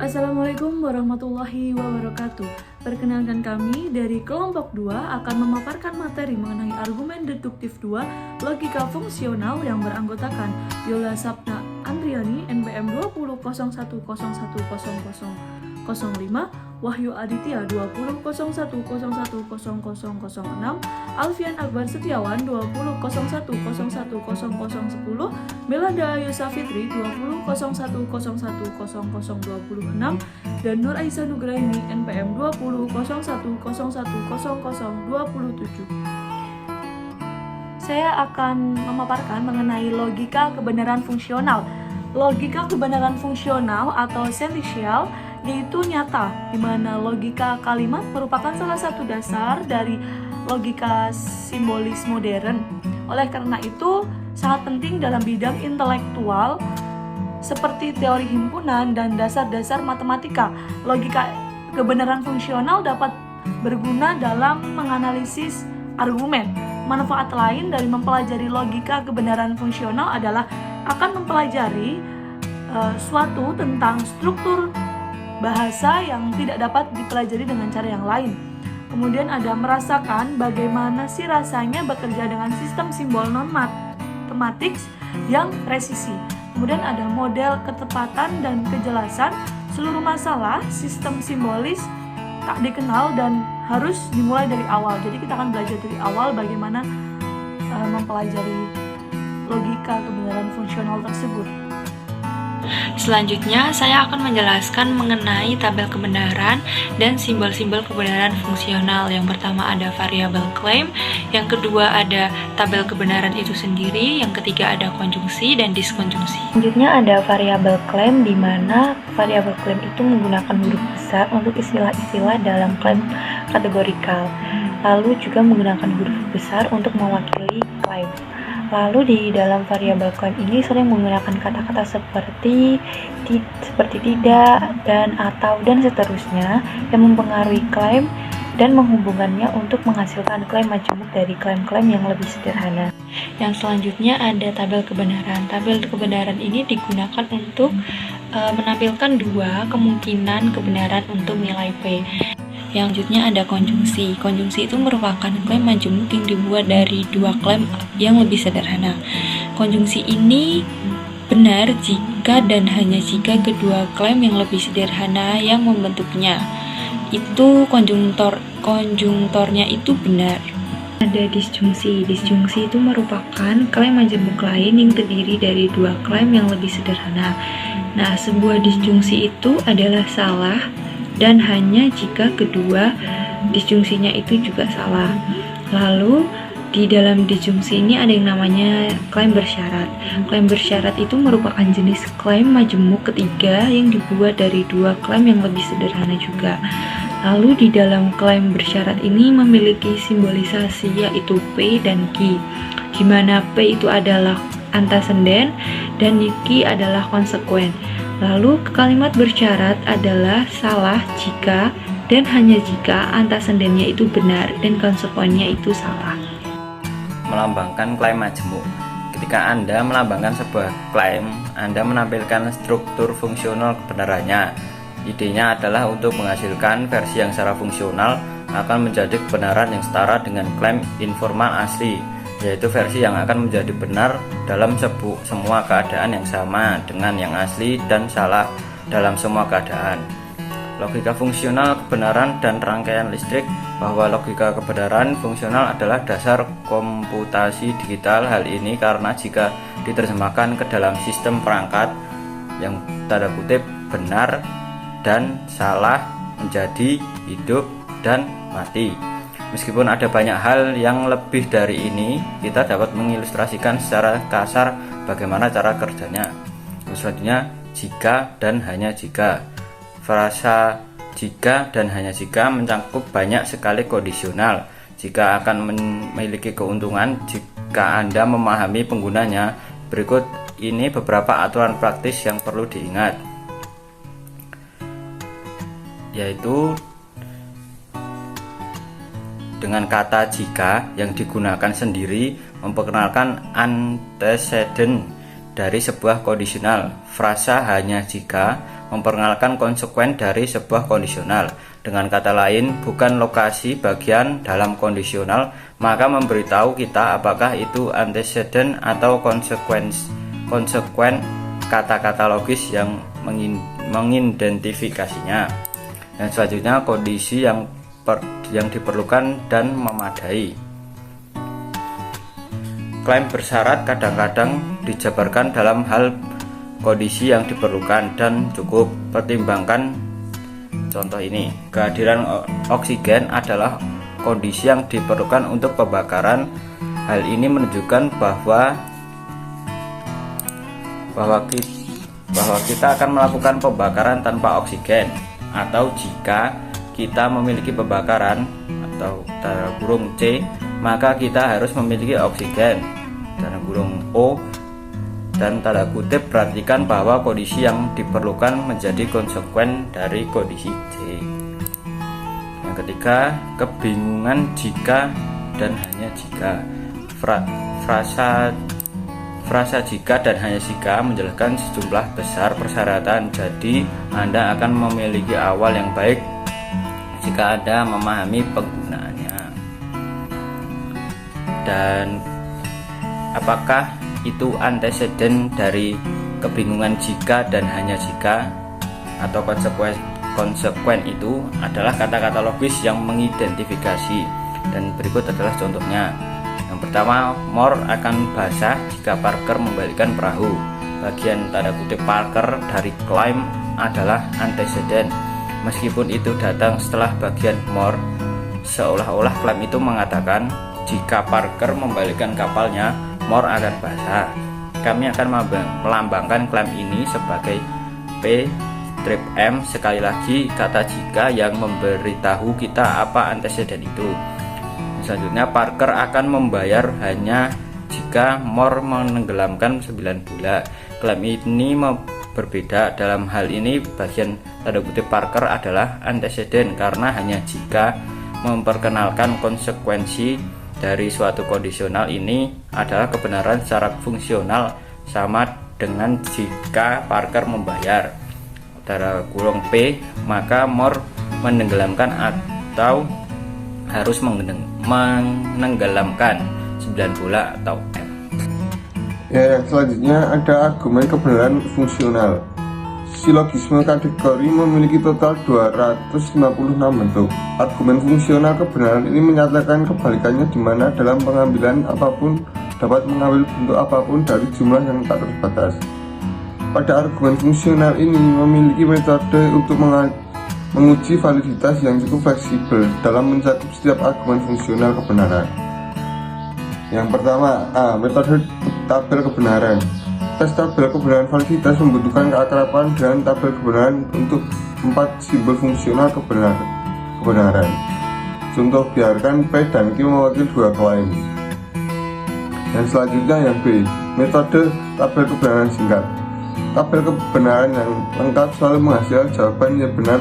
Assalamualaikum warahmatullahi wabarakatuh. Perkenalkan, kami dari kelompok 2 akan memaparkan materi mengenai argumen deduktif 2 logika fungsional yang beranggotakan Yola Sapna Andriani NPM 20.01.01.0005, Wahyu Aditya 20.01.01.0006, Alfian Akbar Setiawan 20.01.01.0010, Melanda Ayusa Fitri 20.01.01.0026, dan Nur Aisyah Nugraini NPM 20.01.01.0027. Saya akan memaparkan mengenai logika kebenaran fungsional. Logika kebenaran fungsional atau sentential yaitu nyata, di mana logika kalimat merupakan salah satu dasar dari logika simbolis modern. Oleh karena itu, sangat penting dalam bidang intelektual seperti teori himpunan dan dasar-dasar matematika. Logika kebenaran fungsional dapat berguna dalam menganalisis argumen. Manfaat lain dari mempelajari logika kebenaran fungsional adalah akan mempelajari suatu tentang struktur bahasa yang tidak dapat dipelajari dengan cara yang lain. Kemudian ada merasakan bagaimana sih rasanya bekerja dengan sistem simbol non-matematik yang presisi. Kemudian ada model ketepatan dan kejelasan. Seluruh masalah sistem simbolis tak dikenal dan harus dimulai dari awal. Jadi kita akan belajar dari awal bagaimana mempelajari logika kebenaran fungsional tersebut. Selanjutnya, saya akan menjelaskan mengenai tabel kebenaran dan simbol-simbol kebenaran fungsional. Yang pertama ada variabel claim, yang kedua ada tabel kebenaran itu sendiri, yang ketiga ada konjungsi dan diskonjungsi. Selanjutnya ada variabel claim, di mana variabel claim itu menggunakan huruf besar untuk istilah-istilah dalam klaim kategorikal. Lalu juga menggunakan huruf besar untuk mewakili klaim. Lalu di dalam variabel claim ini sering menggunakan kata-kata seperti tidak, dan, atau, dan seterusnya yang mempengaruhi klaim dan menghubungkannya untuk menghasilkan klaim majemuk dari klaim-klaim yang lebih sederhana. Yang selanjutnya ada tabel kebenaran. Tabel kebenaran ini digunakan untuk menampilkan dua kemungkinan kebenaran untuk nilai P. Yang selanjutnya ada konjungsi. Konjungsi itu merupakan klaim majemuk yang dibuat dari dua klaim yang lebih sederhana. Konjungsi ini benar jika dan hanya jika kedua klaim yang lebih sederhana yang membentuknya itu konjungtornya itu benar. Ada disjungsi. Disjungsi itu merupakan klaim majemuk lain yang terdiri dari dua klaim yang lebih sederhana. Nah, sebuah disjungsi itu adalah salah dan hanya jika kedua disjungsinya itu juga salah. Lalu di dalam disjungsi ini ada yang namanya klaim bersyarat. Klaim bersyarat itu merupakan jenis klaim majemuk ketiga yang dibuat dari dua klaim yang lebih sederhana juga. Lalu di dalam klaim bersyarat ini memiliki simbolisasi yaitu P dan Q, di mana P itu adalah anteseden dan Q adalah konsekuen. Lalu kalimat bersyarat adalah salah jika dan hanya jika antesedennya itu benar dan konsekuennya itu salah. Melambangkan klaim majemuk. Ketika Anda melambangkan sebuah klaim, Anda menampilkan struktur fungsional kebenarannya. Idenya adalah untuk menghasilkan versi yang secara fungsional akan menjadi kebenaran yang setara dengan klaim informal asli, yaitu versi yang akan menjadi benar dalam semua keadaan yang sama dengan yang asli dan salah dalam semua keadaan. Logika fungsional kebenaran dan rangkaian listrik. Bahwa logika kebenaran fungsional adalah dasar komputasi digital. Hal ini karena jika diterjemahkan ke dalam sistem perangkat yang tanda kutip benar dan salah menjadi hidup dan mati. Meskipun ada banyak hal yang lebih dari ini, kita dapat mengilustrasikan secara kasar bagaimana cara kerjanya. Selanjutnya, jika dan hanya jika. Frasa jika dan hanya jika mencakup banyak sekali kondisional. Jika akan memiliki keuntungan jika Anda memahami penggunanya. Berikut ini beberapa aturan praktis yang perlu diingat, yaitu dengan kata jika yang digunakan sendiri memperkenalkan antecedent dari sebuah kondisional. Frasa hanya jika memperkenalkan konsekuen dari sebuah kondisional. Dengan kata lain, bukan lokasi bagian dalam kondisional, maka memberitahu kita apakah itu antecedent atau konsekuen kata-kata logis yang mengidentifikasinya. Dan selanjutnya kondisi yang diperlukan dan memadai. Klaim bersyarat kadang-kadang dijabarkan dalam hal kondisi yang diperlukan dan cukup. Pertimbangkan contoh ini. Kehadiran oksigen adalah kondisi yang diperlukan untuk pembakaran. Hal ini menunjukkan bahwa kita akan melakukan pembakaran tanpa oksigen, atau jika kita memiliki pembakaran atau tanda kurung C, maka kita harus memiliki oksigen, tanda kurung O, dan tanda kutip perhatikan bahwa kondisi yang diperlukan menjadi konsekuen dari kondisi C. Yang ketiga, kebingungan jika dan hanya jika. Frasa jika dan hanya jika menjelaskan sejumlah besar persyaratan, jadi Anda akan memiliki awal yang baik jika Anda memahami penggunaannya. Dan apakah itu antecedent dari kebingungan jika dan hanya jika, atau konsekuen itu adalah kata-kata logis yang mengidentifikasi, dan berikut adalah contohnya. Yang pertama, More akan basah jika Parker membalikkan perahu. Bagian tanda kutip Parker dari klaim adalah antecedent, meskipun itu datang setelah bagian More. Seolah-olah klaim itu mengatakan jika Parker membalikkan kapalnya, More akan basah. Kami akan melambangkan klaim ini sebagai P'(M). Sekali lagi, kata jika yang memberitahu kita apa antecedent itu. Selanjutnya, Parker akan membayar hanya jika More menenggelamkan 9 bola. Klaim ini berbeda. Dalam hal ini, bagian tanda kutip Parker adalah antecedent karena hanya jika memperkenalkan konsekuensi dari suatu kondisional ini adalah kebenaran secara fungsional, sama dengan jika Parker membayar tanda kurung P, maka More menenggelamkan atau harus menenggelamkan 9 bola atau M. Ya, selanjutnya ada argumen kebenaran fungsional. Silogisme kategori memiliki total 256 bentuk. Argumen fungsional kebenaran ini menyatakan kebalikannya, di mana dalam pengambilan apapun dapat mengambil bentuk apapun dari jumlah yang tak terbatas. Pada argumen fungsional ini memiliki metode untuk menguji validitas yang cukup fleksibel dalam mencakup setiap argumen fungsional kebenaran. Yang pertama, A. Metode tabel kebenaran. Tes tabel kebenaran validitas membutuhkan keakraban dengan tabel kebenaran untuk 4 simbol fungsional kebenaran. Contoh, biarkan P dan Q mewakili 2 klaim. Dan selanjutnya yang B. Metode tabel kebenaran singkat. Tabel kebenaran yang lengkap selalu menghasilkan jawaban yang benar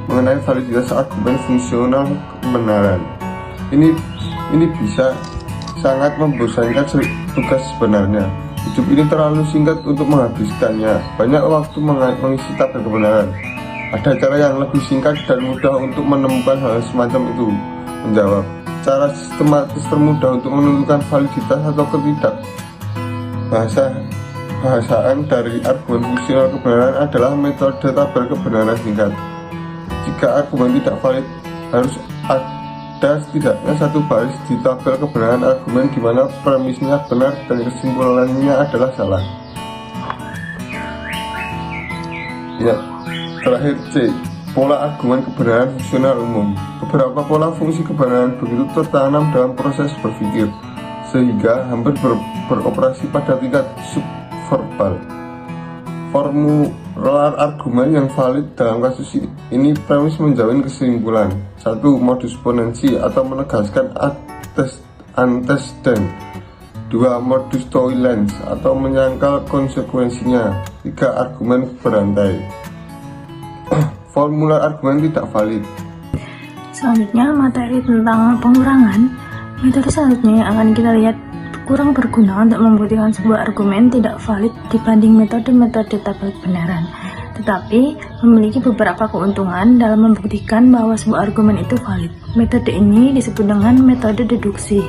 mengenai validitas argumen fungsional kebenaran. Ini bisa sangat membosankan tugas sebenarnya. Hidup ini terlalu singkat untuk menghabiskannya. Banyak waktu mengisi tabel kebenaran. Ada cara yang lebih singkat dan mudah untuk menemukan hal semacam itu. Menjawab. Cara sistematis termudah untuk menentukan validitas atau ketidak bahasaan dari argumen fungsional kebenaran adalah metode tabel kebenaran singkat. Jika argumen tidak valid, harus ada setidaknya satu baris di tabel kebenaran argumen di mana premisnya benar dan kesimpulannya adalah salah. Ya, terakhir C. Pola argumen kebenaran fungsional umum. Beberapa pola fungsi kebenaran begitu tertanam dalam proses berpikir, sehingga hampir beroperasi pada tingkat subverbal. Formular argumen yang valid dalam kasus ini premis menjamin kesimpulan. 1. Modus ponensi atau menegaskan antecedent. 2. Modus tollens atau menyangkal konsekuensinya. 3. Argumen berantai. Formular argumen tidak valid. Selanjutnya, materi tentang pengurangan. Metode selanjutnya yang akan kita lihat kurang berguna untuk membuktikan sebuah argumen tidak valid dibanding metode-metode tabel kebenaran. tetapi memiliki beberapa keuntungan dalam membuktikan bahwa sebuah argumen itu valid. Metode ini disebut dengan metode deduksi.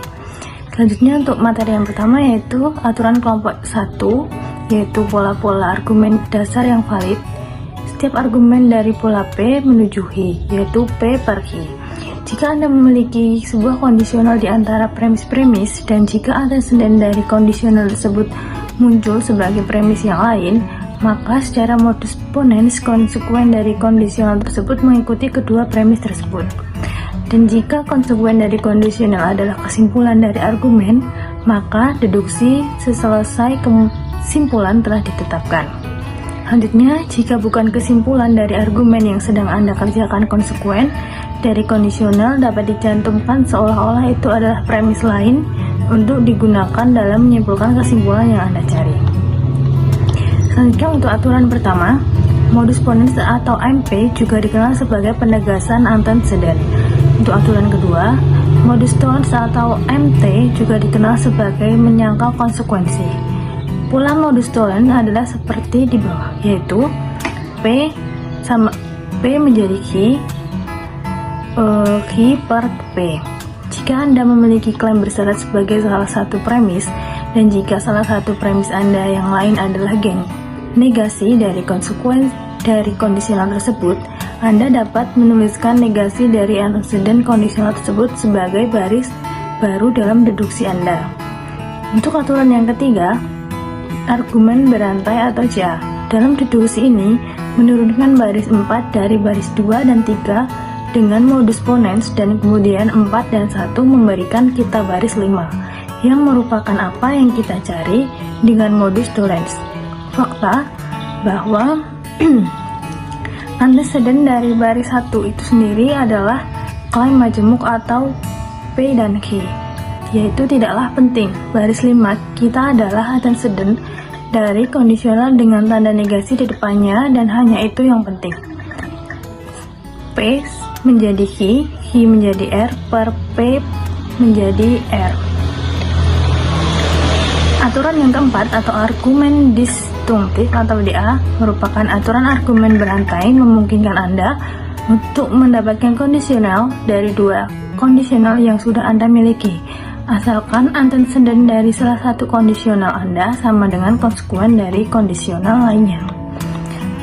Selanjutnya untuk materi yang pertama yaitu aturan kelompok 1, yaitu pola-pola argumen dasar yang valid. Setiap argumen dari pola P menuju Hi, yaitu P per Hi. Jika Anda memiliki sebuah kondisional di antara premis-premis dan jika anteseden dari kondisional tersebut muncul sebagai premis yang lain, maka secara modus ponens konsekuen dari kondisional tersebut mengikuti kedua premis tersebut. Dan jika konsekuen dari kondisional adalah kesimpulan dari argumen, maka deduksi seselesai kesimpulan telah ditetapkan. Selanjutnya, jika bukan kesimpulan dari argumen yang sedang Anda kerjakan konsekuen dari kondisional dapat dicantumkan seolah-olah itu adalah premis lain untuk digunakan dalam menyimpulkan kesimpulan yang Anda cari. Selanjutnya untuk aturan pertama, modus ponens atau MP juga dikenal sebagai penegasan antecedent. Untuk aturan kedua, modus tollens atau MT juga dikenal sebagai menyangkal konsekuensi. Pola modus tollens adalah seperti di bawah, yaitu P sama P menjadi Q per P. Jika Anda memiliki klaim bersyarat sebagai salah satu premis, dan jika salah satu premis Anda yang lain adalah negasi dari konsekuen dari kondisional tersebut, Anda dapat menuliskan negasi dari antecedent kondisional tersebut sebagai baris baru dalam deduksi Anda. Untuk aturan yang ketiga, argumen berantai atau CA. Dalam deduksi ini, menurunkan baris 4 dari baris 2 dan 3 dengan modus ponens dan kemudian 4 dan 1 memberikan kita baris 5, yang merupakan apa yang kita cari dengan modus tollens. Fakta bahwa antecedent dari baris 1 itu sendiri adalah klaim majemuk atau P dan Q, yaitu tidaklah penting. Baris 5 kita adalah antecedent dari kondisional dengan tanda negasi di depannya dan hanya itu yang penting. P menjadi Q menjadi R per P menjadi R. Aturan yang keempat atau argumen disjunktif atau DA merupakan aturan argumen berantai memungkinkan Anda untuk mendapatkan kondisional dari dua kondisional yang sudah Anda miliki, asalkan antecedent dari salah satu kondisional Anda sama dengan konsekuen dari kondisional lainnya.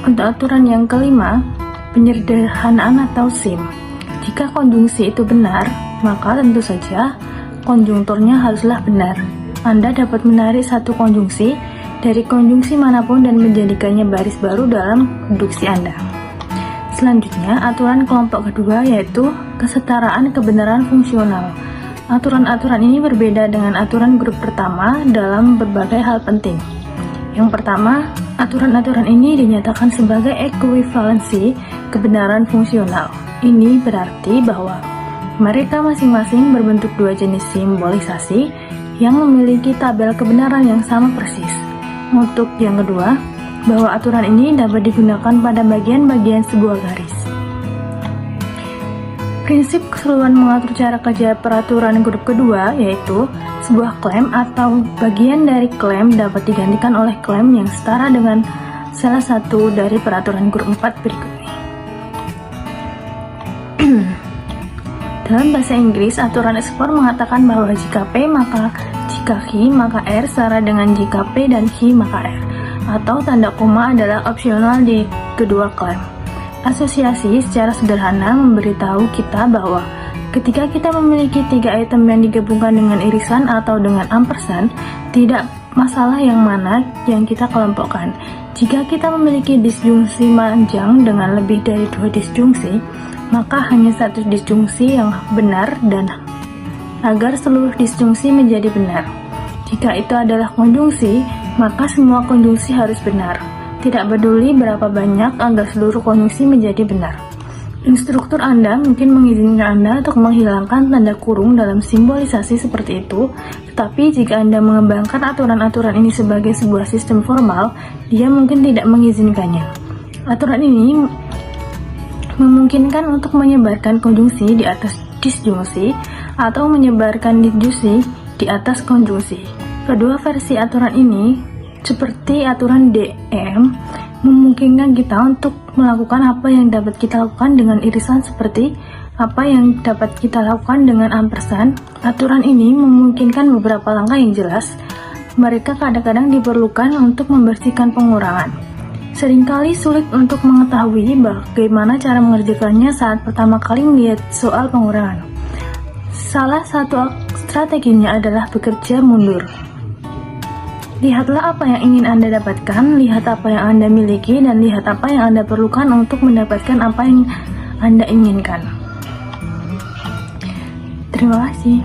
Untuk aturan yang kelima, penyederhanaan atau SIM. Jika konjungsi itu benar, maka tentu saja konjungturnya haruslah benar. Anda dapat menarik satu konjungsi dari konjungsi manapun dan menjadikannya baris baru dalam deduksi Anda. Selanjutnya, aturan kelompok kedua yaitu kesetaraan kebenaran fungsional. Aturan-aturan ini berbeda dengan aturan grup pertama dalam berbagai hal penting. Yang pertama, aturan-aturan ini dinyatakan sebagai ekuivalensi kebenaran fungsional. Ini berarti bahwa mereka masing-masing berbentuk dua jenis simbolisasi yang memiliki tabel kebenaran yang sama persis. Untuk yang kedua, bahwa aturan ini dapat digunakan pada bagian-bagian sebuah garis. Prinsip keseluruhan mengatur cara kerja peraturan grup kedua yaitu sebuah klaim atau bagian dari klaim dapat digantikan oleh klaim yang setara dengan salah satu dari peraturan grup 4 berikut ini. Dalam bahasa Inggris, aturan ekspor mengatakan bahwa jika P maka jika Q maka R setara dengan jika P dan Q maka R, atau tanda koma adalah opsional di kedua klaim. Asosiasi secara sederhana memberitahu kita bahwa ketika kita memiliki tiga item yang digabungkan dengan irisan atau dengan ampersand, tidak masalah yang mana yang kita kelompokkan. Jika kita memiliki disjungsi panjang dengan lebih dari 2 disjungsi, maka hanya satu disjungsi yang benar dan agar seluruh disjungsi menjadi benar. Jika itu adalah konjungsi, maka semua konjungsi harus benar. Tidak peduli berapa banyak agar seluruh konjungsi menjadi benar. Instruktur Anda mungkin mengizinkan Anda untuk menghilangkan tanda kurung dalam simbolisasi seperti itu, tetapi jika Anda mengembangkan aturan-aturan ini sebagai sebuah sistem formal, dia mungkin tidak mengizinkannya. Aturan ini memungkinkan untuk menyebarkan konjungsi di atas disjungsi atau menyebarkan disjungsi di atas konjungsi. Kedua versi aturan ini, seperti aturan DM, memungkinkan kita untuk melakukan apa yang dapat kita lakukan dengan irisan seperti apa yang dapat kita lakukan dengan ampersand. Aturan ini memungkinkan beberapa langkah yang jelas. Mereka kadang-kadang diperlukan untuk membersihkan pengurangan. Seringkali sulit untuk mengetahui bagaimana cara mengerjakannya saat pertama kali melihat soal pengurangan. Salah satu strateginya adalah bekerja mundur. Lihatlah apa yang ingin Anda dapatkan, lihat apa yang Anda miliki, dan lihat apa yang Anda perlukan untuk mendapatkan apa yang Anda inginkan. Terima kasih.